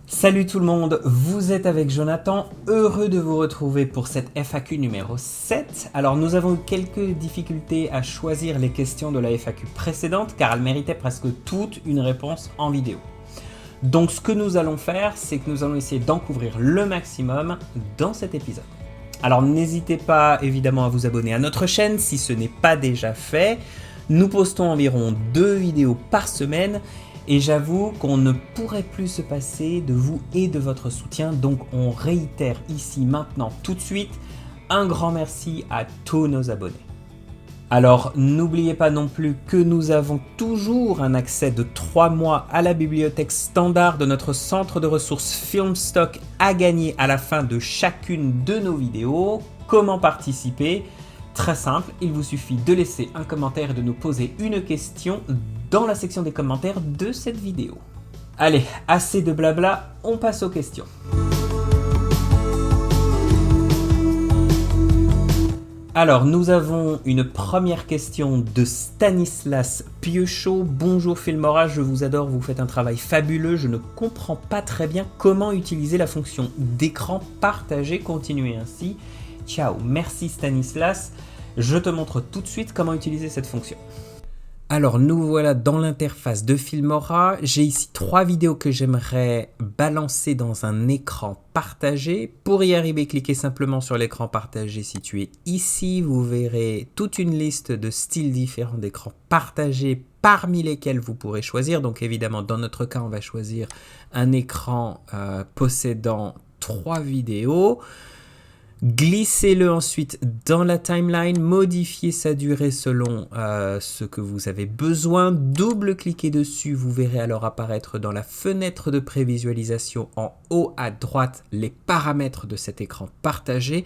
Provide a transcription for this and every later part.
Salut tout le monde, vous êtes avec Jonathan, heureux de vous retrouver pour cette FAQ numéro 7. Alors nous avons eu quelques difficultés à choisir les questions de la FAQ précédente car elles méritaient presque toutes une réponse en vidéo. Donc ce que nous allons faire, c'est que nous allons essayer d'en couvrir le maximum dans cet épisode. Alors n'hésitez pas évidemment à vous abonner à notre chaîne si ce n'est pas déjà fait. Nous postons environ 2 vidéos par semaine. Et j'avoue qu'on ne pourrait plus se passer de vous et de votre soutien, donc on réitère ici maintenant tout de suite un grand merci à tous nos abonnés. Alors n'oubliez pas non plus que nous avons toujours un accès de 3 mois à la bibliothèque standard de notre centre de ressources Filmstock à gagner à la fin de chacune de nos vidéos. Comment participer ? Très simple, il vous suffit de laisser un commentaire et de nous poser une question dans la section des commentaires de cette vidéo. Allez, assez de blabla, on passe aux questions. Alors, nous avons une première question de Stanislas Piochot. Bonjour Filmora, je vous adore, vous faites un travail fabuleux. Je ne comprends pas très bien comment utiliser la fonction d'écran partagé. Continuez ainsi. Ciao, merci Stanislas. Je te montre tout de suite comment utiliser cette fonction. Alors nous voilà dans l'interface de Filmora. J'ai ici 3 vidéos que j'aimerais balancer dans un écran partagé. Pour y arriver, cliquez simplement sur l'écran partagé situé ici. Vous verrez toute une liste de styles différents d'écran partagé parmi lesquels vous pourrez choisir. Donc évidemment, dans notre cas, on va choisir un écran possédant 3 vidéos. Glissez-le ensuite dans la timeline, modifiez sa durée selon ce que vous avez besoin, double-cliquez dessus, vous verrez alors apparaître dans la fenêtre de prévisualisation en haut à droite les paramètres de cet écran partagé.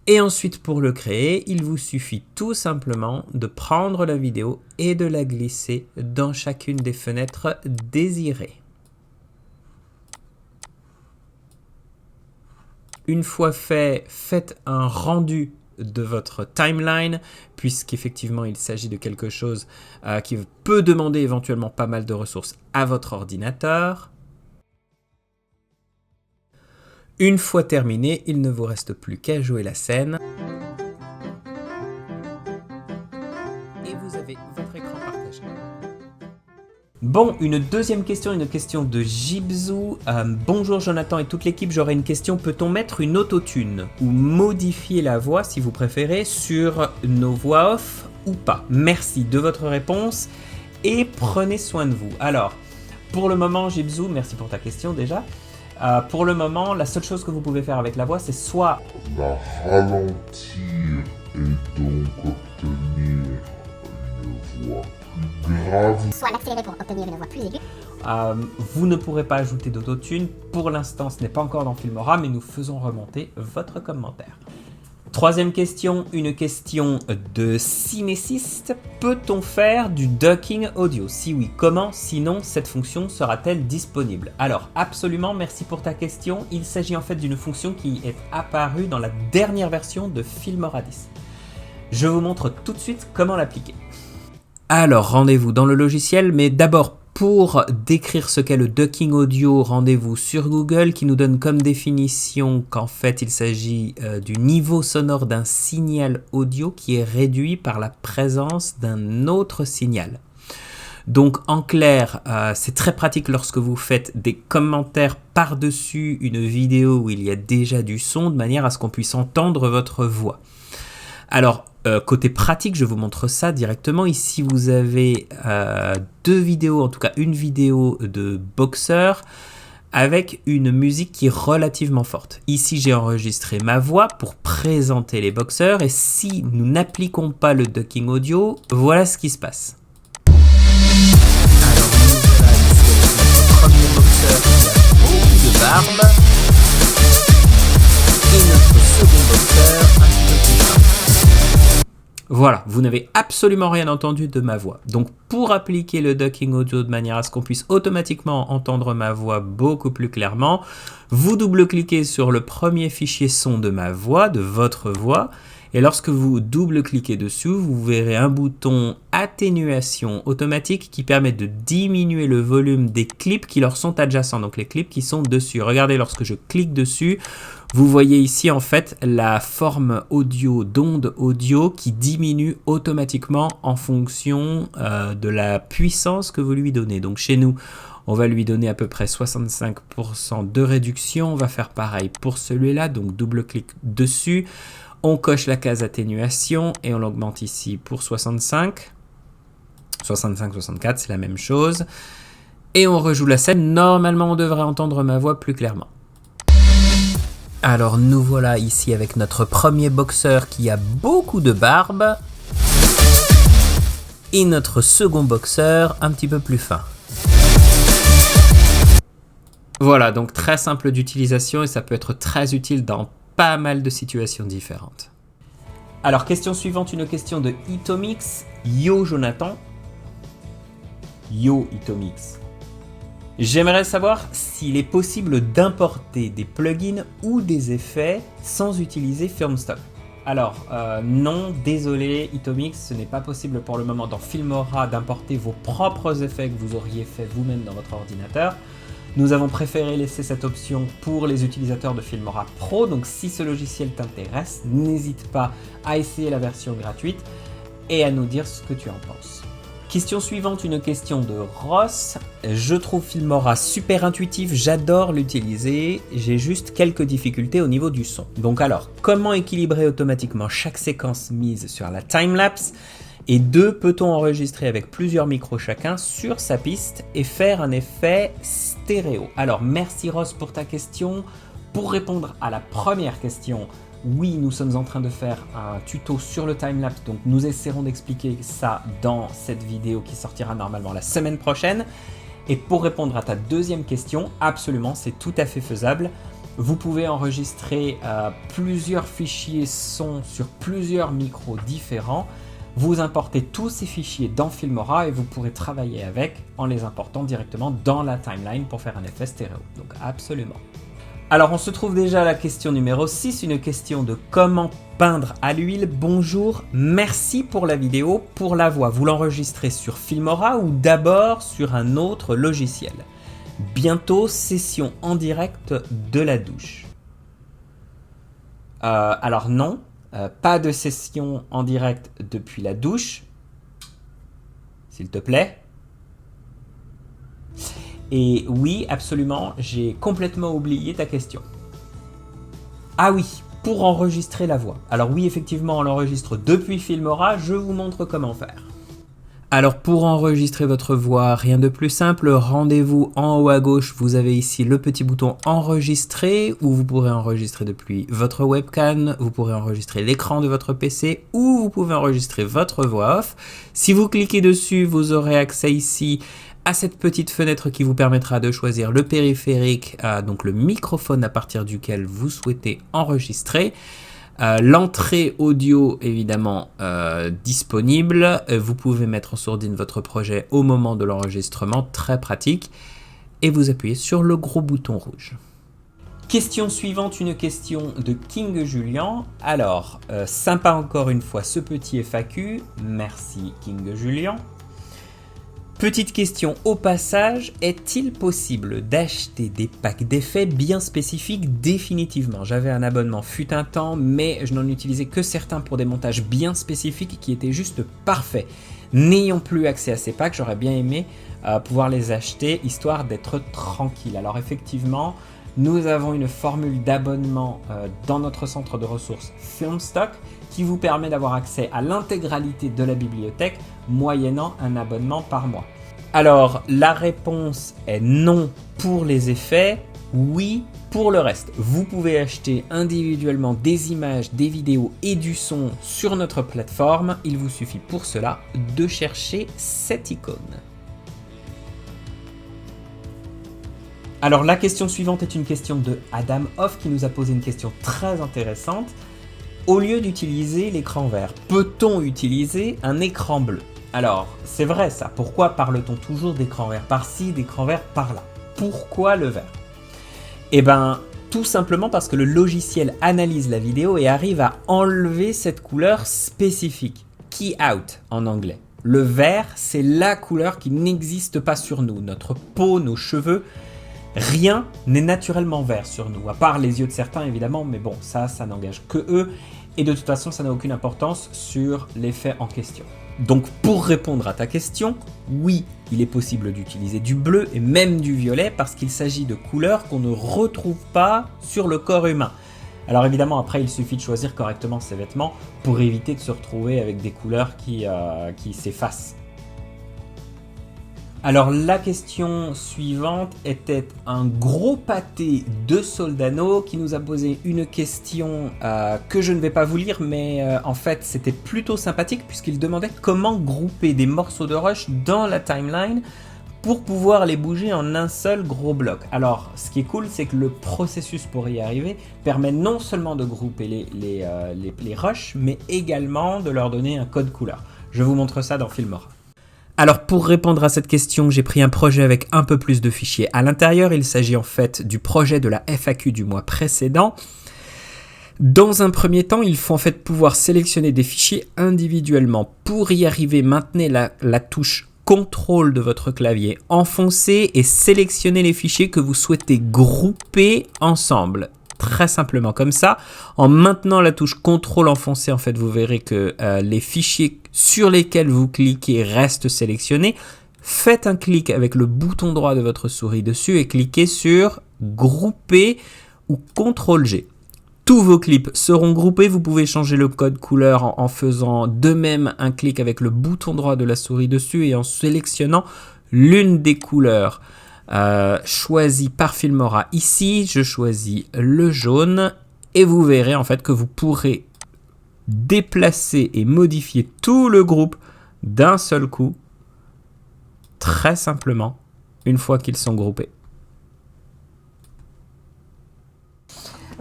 Et ensuite pour le créer, il vous suffit tout simplement de prendre la vidéo et de la glisser dans chacune des fenêtres désirées. Une fois fait, faites un rendu de votre timeline, puisqu'effectivement il s'agit de quelque chose qui peut demander éventuellement pas mal de ressources à votre ordinateur. Une fois terminé, il ne vous reste plus qu'à jouer la scène. Et vous avez votre écran partagé. Bon, une deuxième question, une question de Jibzou. Bonjour Jonathan et toute l'équipe, j'aurais une question. Peut-on mettre une autotune ou modifier la voix, si vous préférez, sur nos voix off ou pas? Merci de votre réponse et prenez soin de vous. Alors, pour le moment, Jibzou, merci pour ta question déjà. Pour le moment, la seule chose que vous pouvez faire avec la voix, c'est soit la ralentir et donc obtenir une voix grave, soit l'accélérer pour obtenir une voix plus aiguë. Vous ne pourrez pas ajouter d'autotune. Pour l'instant, ce n'est pas encore dans Filmora, mais nous faisons remonter votre commentaire. Troisième question, une question de Cinéciste. Peut-on faire du ducking audio? Si oui, comment? Sinon, cette fonction sera-t-elle disponible? Alors, absolument, merci pour ta question. Il s'agit en fait d'une fonction qui est apparue dans la dernière version de Filmora 10. Je vous montre tout de suite comment l'appliquer. Alors, rendez-vous dans le logiciel, mais d'abord, pour décrire ce qu'est le ducking audio, rendez-vous sur Google qui nous donne comme définition qu'en fait, il s'agit du niveau sonore d'un signal audio qui est réduit par la présence d'un autre signal. Donc, en clair, c'est très pratique lorsque vous faites des commentaires par-dessus une vidéo où il y a déjà du son, de manière à ce qu'on puisse entendre votre voix. Alors, côté pratique, je vous montre ça directement. Ici, vous avez 2 vidéos, en tout cas une vidéo de boxeur avec une musique qui est relativement forte. Ici, j'ai enregistré ma voix pour présenter les boxeurs et si nous n'appliquons pas le ducking audio, voilà ce qui se passe. Alors, nous voilà ici avec notre premier boxeur qui a beaucoup de barbe et notre second boxeur un petit peu plus grave. Voilà, vous n'avez absolument rien entendu de ma voix. Donc pour appliquer le ducking audio de manière à ce qu'on puisse automatiquement entendre ma voix beaucoup plus clairement, vous double-cliquez sur le premier fichier son de ma voix, de votre voix, Et lorsque vous double-cliquez dessus, vous verrez un bouton atténuation automatique qui permet de diminuer le volume des clips qui leur sont adjacents, donc les clips qui sont dessus. Regardez, lorsque je clique dessus, vous voyez ici en fait la forme audio d'onde audio qui diminue automatiquement en fonction de la puissance que vous lui donnez. Donc chez nous, on va lui donner à peu près 65% de réduction. On va faire pareil pour celui-là, donc double-clic dessus. On coche la case atténuation et on l'augmente ici pour 65. 65-64, c'est la même chose. Et on rejoue la scène. Normalement, on devrait entendre ma voix plus clairement. Alors nous voilà ici avec notre premier boxeur qui a beaucoup de barbe. Et notre second boxeur un petit peu plus fin. Voilà, donc très simple d'utilisation et ça peut être très utile dans pas mal de situations différentes. Alors, question suivante, une question de Itomix. Yo Jonathan. Yo Itomix. J'aimerais savoir s'il est possible d'importer des plugins ou des effets sans utiliser Filmstock. Alors, non, désolé Itomix, ce n'est pas possible pour le moment dans Filmora d'importer vos propres effets que vous auriez fait vous-même dans votre ordinateur. Nous avons préféré laisser cette option pour les utilisateurs de Filmora Pro, donc si ce logiciel t'intéresse, n'hésite pas à essayer la version gratuite et à nous dire ce que tu en penses. Question suivante, une question de Ross. Je trouve Filmora super intuitif, j'adore l'utiliser, j'ai juste quelques difficultés au niveau du son. Donc alors, comment équilibrer automatiquement chaque séquence mise sur la timelapse ? Et 2, peut-on enregistrer avec plusieurs micros chacun sur sa piste et faire un effet stéréo? Alors, merci Ross pour ta question. Pour répondre à la première question, oui, nous sommes en train de faire un tuto sur le timelapse, donc nous essaierons d'expliquer ça dans cette vidéo qui sortira normalement la semaine prochaine. Et pour répondre à ta deuxième question, absolument, c'est tout à fait faisable. Vous pouvez enregistrer plusieurs fichiers son sur plusieurs micros différents. Vous importez tous ces fichiers dans Filmora et vous pourrez travailler avec en les important directement dans la timeline pour faire un effet stéréo. Donc absolument. Alors on se trouve déjà à la question numéro 6, une question de comment peindre à l'huile. Bonjour, merci pour la vidéo. Pour la voix, vous l'enregistrez sur Filmora ou d'abord sur un autre logiciel? Bientôt, session en direct de la douche. Alors non. Pas de session en direct depuis la douche, s'il te plaît. Et oui, absolument, j'ai complètement oublié ta question. Ah oui, pour enregistrer la voix. Alors oui, effectivement, on l'enregistre depuis Filmora, je vous montre comment faire. Alors pour enregistrer votre voix, rien de plus simple, rendez-vous en haut à gauche, vous avez ici le petit bouton enregistrer où vous pourrez enregistrer depuis votre webcam, vous pourrez enregistrer l'écran de votre PC ou vous pouvez enregistrer votre voix off. Si vous cliquez dessus, vous aurez accès ici à cette petite fenêtre qui vous permettra de choisir le périphérique, donc le microphone à partir duquel vous souhaitez enregistrer. L'entrée audio évidemment disponible, vous pouvez mettre en sourdine votre projet au moment de l'enregistrement, très pratique, et vous appuyez sur le gros bouton rouge. Question suivante, une question de King Julien. Alors, sympa encore une fois ce petit FAQ, merci King Julien. Petite question au passage, est-il possible d'acheter des packs d'effets bien spécifiques définitivement? J'avais un abonnement fut un temps, mais je n'en utilisais que certains pour des montages bien spécifiques qui étaient juste parfaits. N'ayant plus accès à ces packs, j'aurais bien aimé pouvoir les acheter, histoire d'être tranquille. Alors effectivement, nous avons une formule d'abonnement dans notre centre de ressources Filmstock qui vous permet d'avoir accès à l'intégralité de la bibliothèque moyennant un abonnement par mois. Alors, la réponse est non pour les effets, oui pour le reste. Vous pouvez acheter individuellement des images, des vidéos et du son sur notre plateforme. Il vous suffit pour cela de chercher cette icône. Alors la question suivante est une question de Adam Hoff qui nous a posé une question très intéressante. Au lieu d'utiliser l'écran vert, peut-on utiliser un écran bleu? Alors c'est vrai ça, pourquoi parle-t-on toujours d'écran vert par-ci, d'écran vert par-là? Pourquoi le vert? Eh bien Tout simplement parce que le logiciel analyse la vidéo et arrive à enlever cette couleur spécifique. Key out en anglais. Le vert, c'est la couleur qui n'existe pas sur nous. Notre peau, nos cheveux, rien n'est naturellement vert sur nous. À part les yeux de certains évidemment, mais bon, ça n'engage que eux. Et de toute façon, ça n'a aucune importance sur l'effet en question. Donc pour répondre à ta question, oui, il est possible d'utiliser du bleu et même du violet parce qu'il s'agit de couleurs qu'on ne retrouve pas sur le corps humain. Alors évidemment, après, il suffit de choisir correctement ses vêtements pour éviter de se retrouver avec des couleurs qui s'effacent. Alors la question suivante était un gros pâté de Soldano qui nous a posé une question que je ne vais pas vous lire, mais en fait c'était plutôt sympathique puisqu'il demandait comment grouper des morceaux de rush dans la timeline pour pouvoir les bouger en un seul gros bloc. Alors ce qui est cool, c'est que le processus pour y arriver permet non seulement de grouper les rushs, mais également de leur donner un code couleur. Je vous montre ça dans Filmora. Alors pour répondre à cette question, j'ai pris un projet avec un peu plus de fichiers à l'intérieur. Il s'agit en fait du projet de la FAQ du mois précédent. Dans un premier temps, il faut en fait pouvoir sélectionner des fichiers individuellement. Pour y arriver, maintenez la touche CTRL de votre clavier enfoncé et sélectionnez les fichiers que vous souhaitez grouper ensemble. Très simplement comme ça. En maintenant la touche CTRL enfoncée, en fait, vous verrez que les fichiers sur lesquels vous cliquez restent sélectionnés. Faites un clic avec le bouton droit de votre souris dessus et cliquez sur Grouper ou CTRL-G. Tous vos clips seront groupés. Vous pouvez changer le code couleur en faisant de même un clic avec le bouton droit de la souris dessus et en sélectionnant l'une des couleurs choisi par Filmora. Ici, je choisis le jaune et vous verrez en fait que vous pourrez déplacer et modifier tout le groupe d'un seul coup, très simplement, une fois qu'ils sont groupés.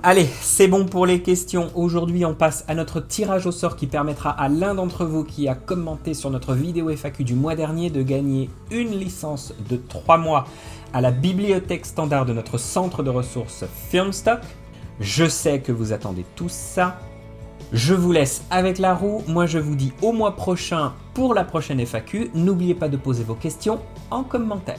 Allez, c'est bon pour les questions. Aujourd'hui, on passe à notre tirage au sort qui permettra à l'un d'entre vous qui a commenté sur notre vidéo FAQ du mois dernier de gagner une licence de 3 mois à la bibliothèque standard de notre centre de ressources Filmstock. Je sais que vous attendez tous ça. Je vous laisse avec la roue. Moi, je vous dis au mois prochain pour la prochaine FAQ. N'oubliez pas de poser vos questions en commentaire.